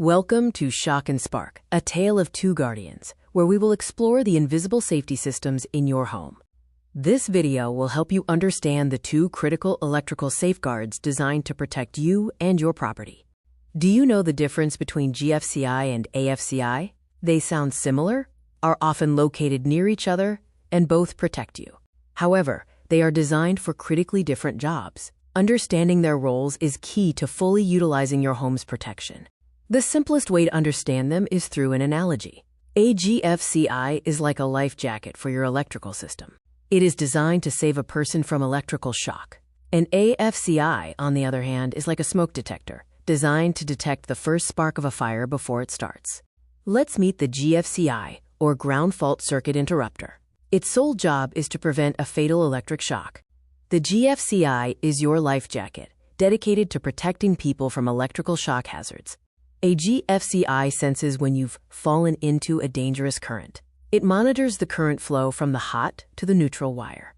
Welcome to Shock and Spark, a tale of two guardians, where we will explore the invisible safety systems in your home. This video will help you understand the two critical electrical safeguards designed to protect you and your property. Do you know the difference between GFCI and AFCI? They sound similar, are often located near each other, and both protect you. However, they are designed for critically different jobs. Understanding their roles is key to fully utilizing your home's protection. The simplest way to understand them is through an analogy. A GFCI is like a life jacket for your electrical system. It is designed to save a person from electrical shock. An AFCI, on the other hand, is like a smoke detector, designed to detect the first spark of a fire before it starts. Let's meet the GFCI, or ground fault circuit interrupter. Its sole job is to prevent a fatal electric shock. The GFCI is your life jacket, dedicated to protecting people from electrical shock hazards. A GFCI senses when you've fallen into a dangerous current. It monitors the current flow from the hot to the neutral wire.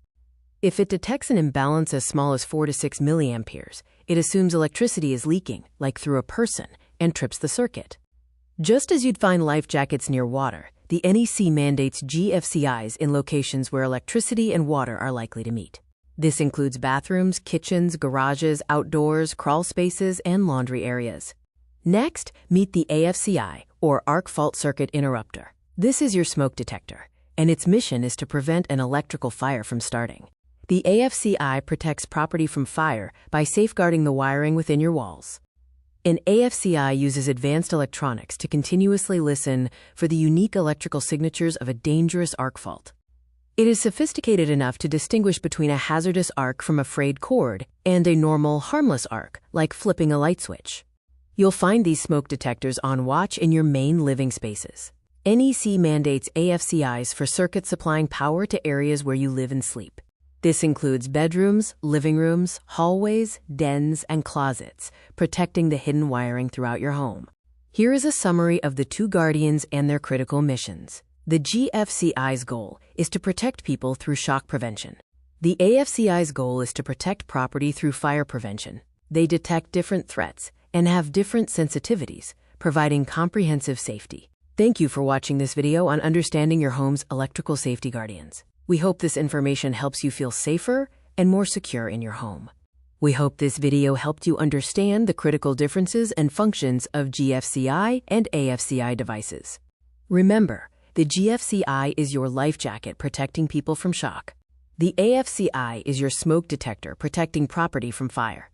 If it detects an imbalance as small as 4 to 6 milliamperes, it assumes electricity is leaking, like through a person, and trips the circuit. Just as you'd find life jackets near water, the NEC mandates GFCIs in locations where electricity and water are likely to meet. This includes bathrooms, kitchens, garages, outdoors, crawl spaces, and laundry areas. Next, meet the AFCI, or arc fault circuit interrupter. This is your smoke detector, and its mission is to prevent an electrical fire from starting. The AFCI protects property from fire by safeguarding the wiring within your walls. An AFCI uses advanced electronics to continuously listen for the unique electrical signatures of a dangerous arc fault. It is sophisticated enough to distinguish between a hazardous arc from a frayed cord and a normal, harmless arc, like flipping a light switch. You'll find these smoke detectors on watch in your main living spaces. NEC mandates AFCIs for circuits supplying power to areas where you live and sleep. This includes bedrooms, living rooms, hallways, dens, and closets, protecting the hidden wiring throughout your home. Here is a summary of the two guardians and their critical missions. The GFCI's goal is to protect people through shock prevention. The AFCI's goal is to protect property through fire prevention. They detect different threats and have different sensitivities, providing comprehensive safety. Thank you for watching this video on understanding your home's electrical safety guardians. We hope this information helps you feel safer and more secure in your home. We hope this video helped you understand the critical differences and functions of GFCI and AFCI devices. Remember, the GFCI is your life jacket protecting people from shock. The AFCI is your smoke detector protecting property from fire.